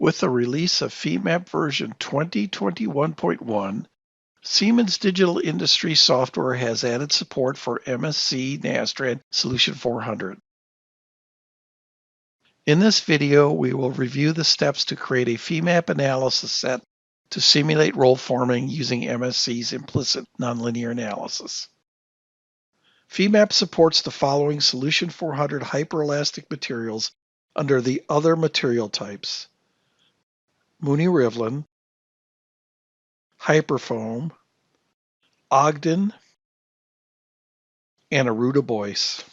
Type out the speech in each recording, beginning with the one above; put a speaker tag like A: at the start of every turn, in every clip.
A: With the release of Femap version 2021.1, Siemens Digital Industry Software has added support for MSc Nastran Solution 400. In this video, we will review the steps to create a Femap analysis set to simulate roll forming using MSc's implicit nonlinear analysis. Femap supports the following Solution 400 hyperelastic materials under the other material types: Mooney-Rivlin, Hyperfoam, Ogden, and Aruda-Boyce.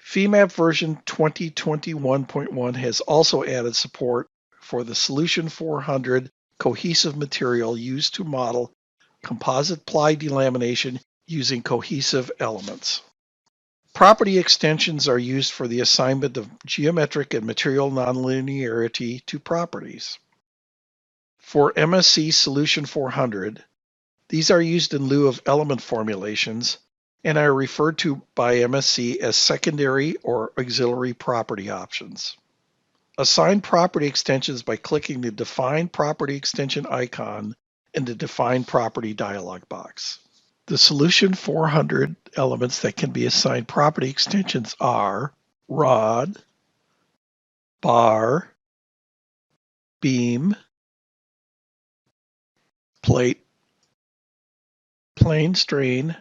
A: Femap version 2021.1 has also added support for the Solution 400 cohesive material used to model composite ply delamination using cohesive elements. Property extensions are used for the assignment of geometric and material nonlinearity to properties. For MSc Solution 400, these are used in lieu of element formulations and are referred to by MSc as secondary or auxiliary property options. Assign property extensions by clicking the Define Property Extension icon in the Define Property dialog box. The Solution 400 elements that can be assigned property extensions are rod, bar, beam, plate, plane strain,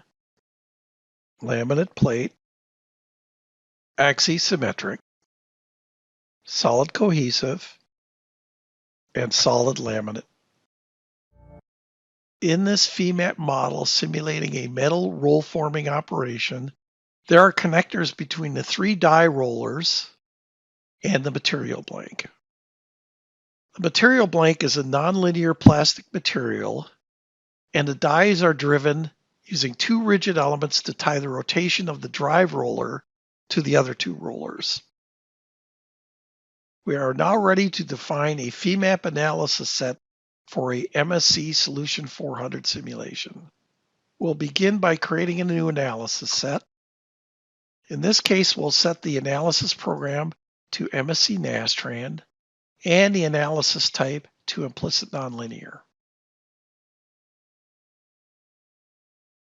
A: laminate plate, axisymmetric, solid cohesive, and solid laminate. In this Femap model simulating a metal roll forming operation, there are connectors between the 3 die rollers and the material blank. The material blank is a nonlinear plastic material, and the dies are driven using 2 rigid elements to tie the rotation of the drive roller to the other 2 rollers. We are now ready to define a Femap analysis set for a MSc Solution 400 simulation. We'll begin by creating a new analysis set. In this case, we'll set the analysis program to MSc Nastran and the analysis type to implicit nonlinear.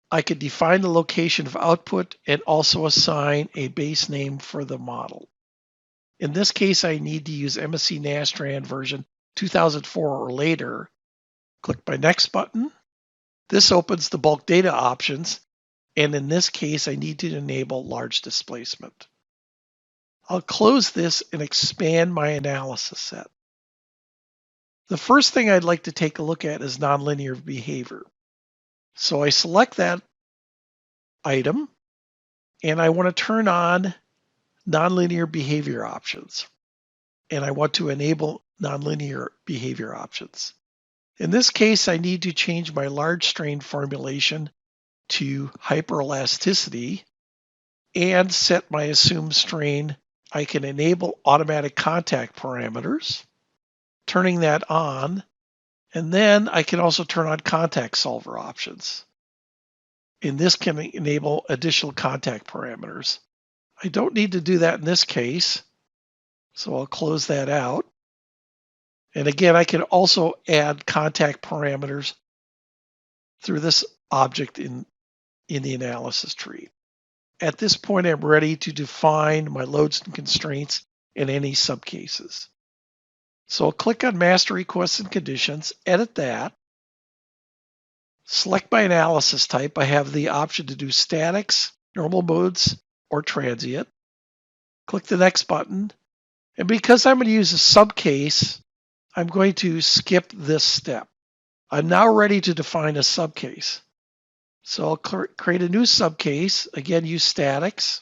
A: I could define the location of output and also assign a base name for the model. In this case, I need to use MSc Nastran version 2004 or later. Click my Next button. This opens the bulk data options, and in this case, I need to enable large displacement. I'll close this and expand my analysis set. The first thing I'd like to take a look at is nonlinear behavior. So I select that item, and I want to turn on nonlinear behavior options, and I want to enable nonlinear behavior options. In this case, I need to change my large strain formulation to hyperelasticity and set my assumed strain. I can enable automatic contact parameters, turning that on, and then I can also turn on contact solver options. And this can enable additional contact parameters. I don't need to do that in this case, so I'll close that out. And again, I can also add contact parameters through this object in the analysis tree. At this point, I'm ready to define my loads and constraints in any subcases. So I'll click on Master Requests and Conditions, edit that, select my analysis type. I have the option to do statics, normal modes, or transient. Click the Next button. And because I'm going to use a subcase, I'm going to skip this step. I'm now ready to define a subcase. So I'll create a new subcase, again, use statics,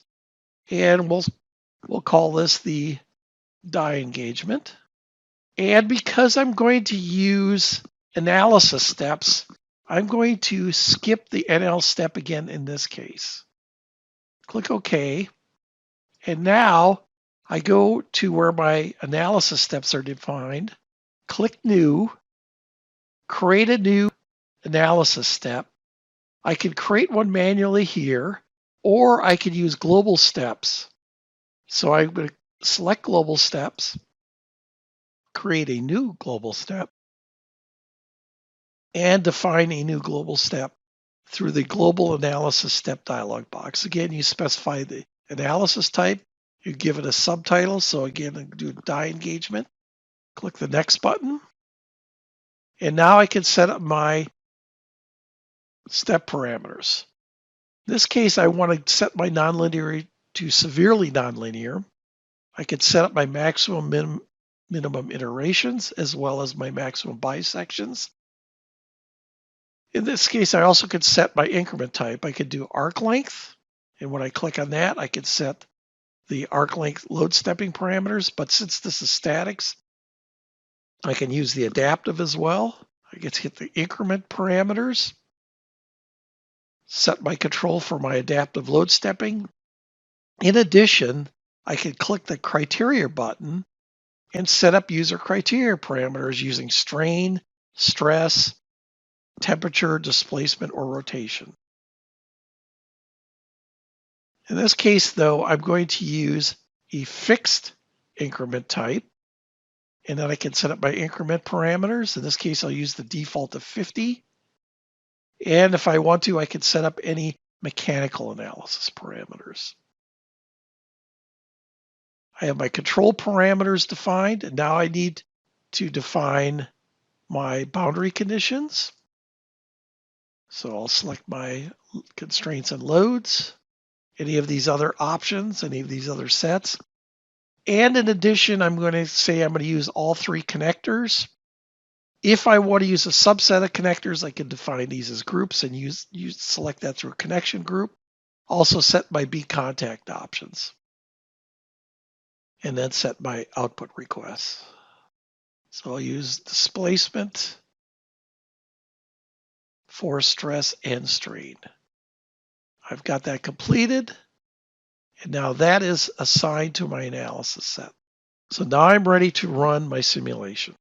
A: and we'll call this the die engagement. And because I'm going to use analysis steps, I'm going to skip the NL step again in this case. Click OK. And now I go to where my analysis steps are defined. Click New, create a new analysis step. I can create one manually here, or I can use global steps. So I'm going to select global steps. create a new global step and define a new global step through the global analysis step dialog box. Again, you specify the analysis type, you give it a subtitle. So again, I do die engagement, click the next button. And now I can set up my step parameters. In this case, I want to set my nonlinear to severely nonlinear. I can set up my maximum minimum iterations as well as my maximum bisections. In this case, I also could set my increment type. I could do arc length. And when I click on that, I can set the arc length load stepping parameters. But since this is statics, I can use the adaptive as well. I get to hit the increment parameters, set my control for my adaptive load stepping. In addition, I can click the criteria button and set up user criteria parameters using strain, stress, temperature, displacement, or rotation. In this case, though, I'm going to use a fixed increment type, and then I can set up my increment parameters. In this case, I'll use the default of 50. And if I want to, I can set up any mechanical analysis parameters. I have my control parameters defined, and now I need to define my boundary conditions. So I'll select my constraints and loads, any of these other options, any of these other sets. And in addition, I'm going to say I'm going to use all three connectors. If I want to use a subset of connectors, I can define these as groups and select that through a connection group. Also set my B contact options. And then set my output requests. So I'll use displacement, force, stress, and strain. I've got that completed. And now that is assigned to my analysis set. So now I'm ready to run my simulation.